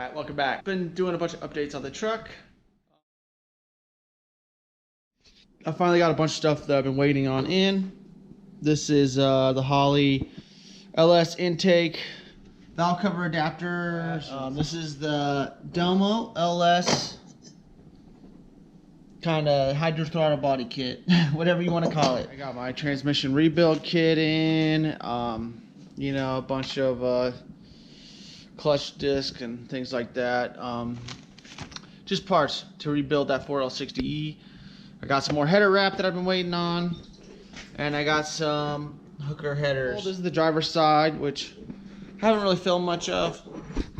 Alright, welcome back. Been doing a bunch of updates on the truck. I finally got a bunch of stuff that I've been waiting on in. This is the Holley LS intake valve cover adapter. This is the Delmo LS kind of hydro throttle body kit, whatever you want to call it. I got my transmission rebuild kit in, you know, a bunch of clutch disc and things like that. Just parts to rebuild that 4L60E. I got some more header wrap that I've been waiting on, and I got some hooker headers. This is the driver's side, which I haven't really filmed much of.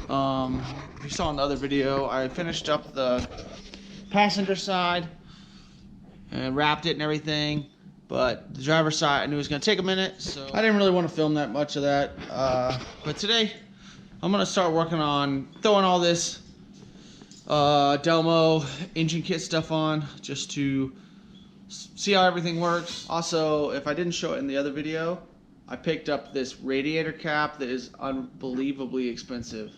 If you saw in the other video, I finished up the passenger side and wrapped it and everything, but the driver's side I knew it was going to take a minute, so I didn't really want to film that much of that. But today I'm going to start working on throwing all this Delmo engine kit stuff on, just to see how everything works. Also, if I didn't show it in the other video, I picked up this radiator cap that is unbelievably expensive.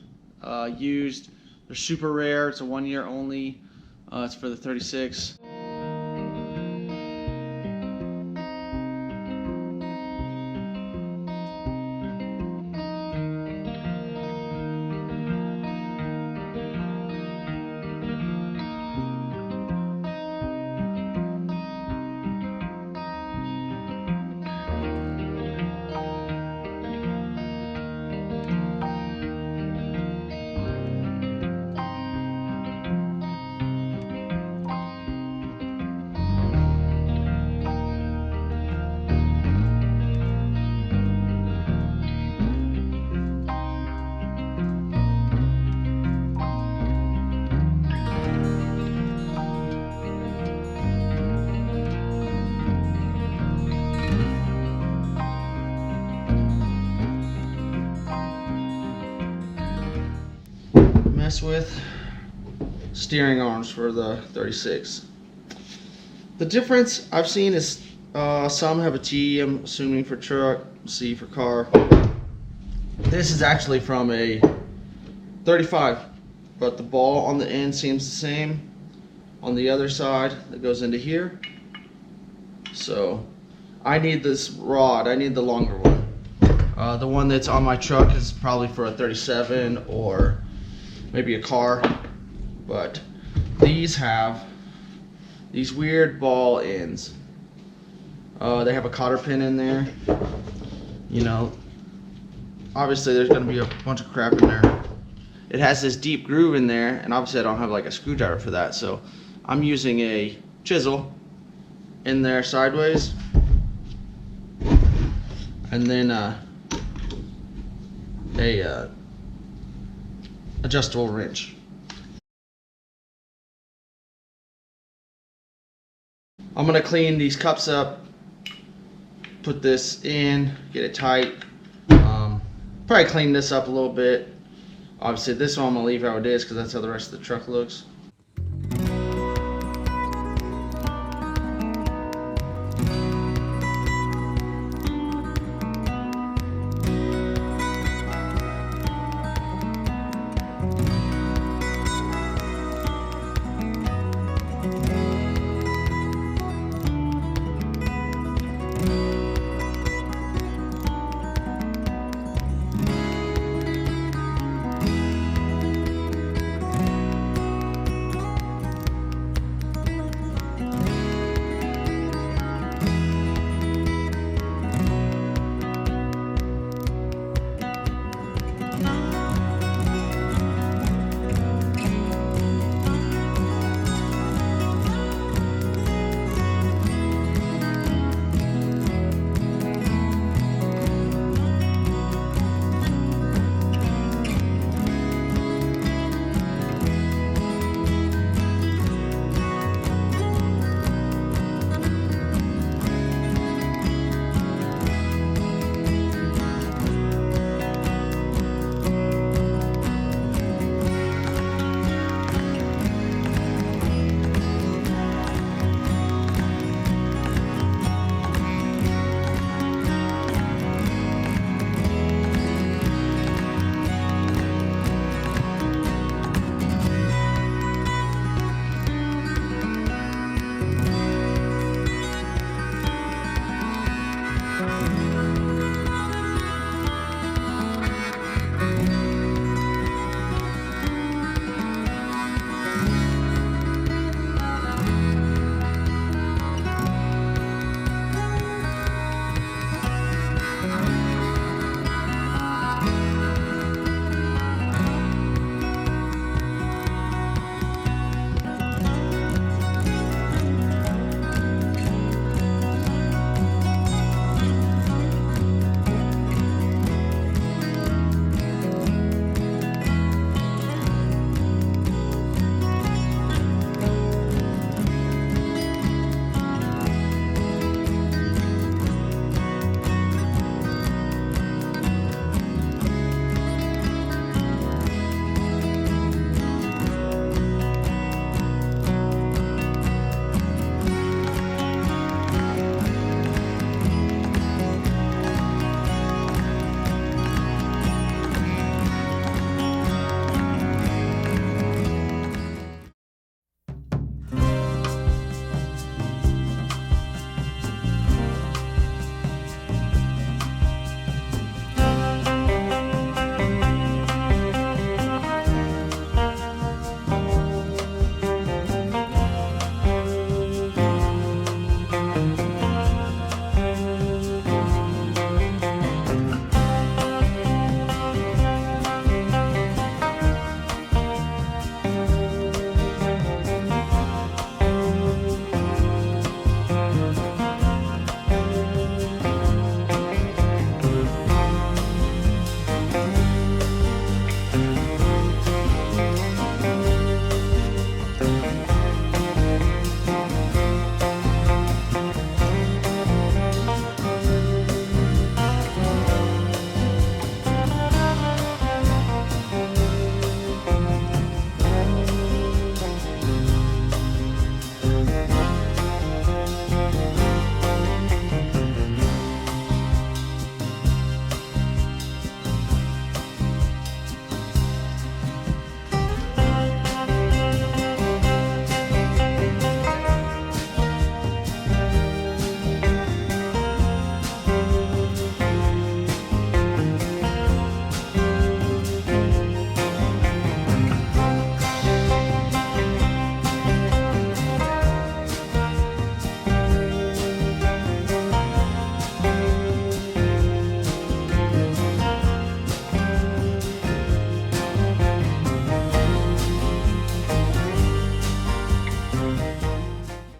Used, they're super rare. It's a 1 year only. It's for the 36. Mess with steering arms for the 36. The difference I've seen is some have a T, I'm assuming, for truck, C for car. This is actually from a 35, but the ball on the end seems the same on the other side that goes into here. So I need this rod, I need the longer one. The one that's on my truck is probably for a 37 or maybe a car, but these have these weird ball ends. They have a cotter pin in there. You know, obviously there's gonna be a bunch of crap in there. It has this deep groove in there, and obviously I don't have like a screwdriver for that, so I'm using a chisel in there sideways, and then a adjustable wrench. I'm gonna clean these cups up, put this in, get it tight. Probably clean this up a little bit. Obviously this one I'm gonna leave how it is because that's how the rest of the truck looks.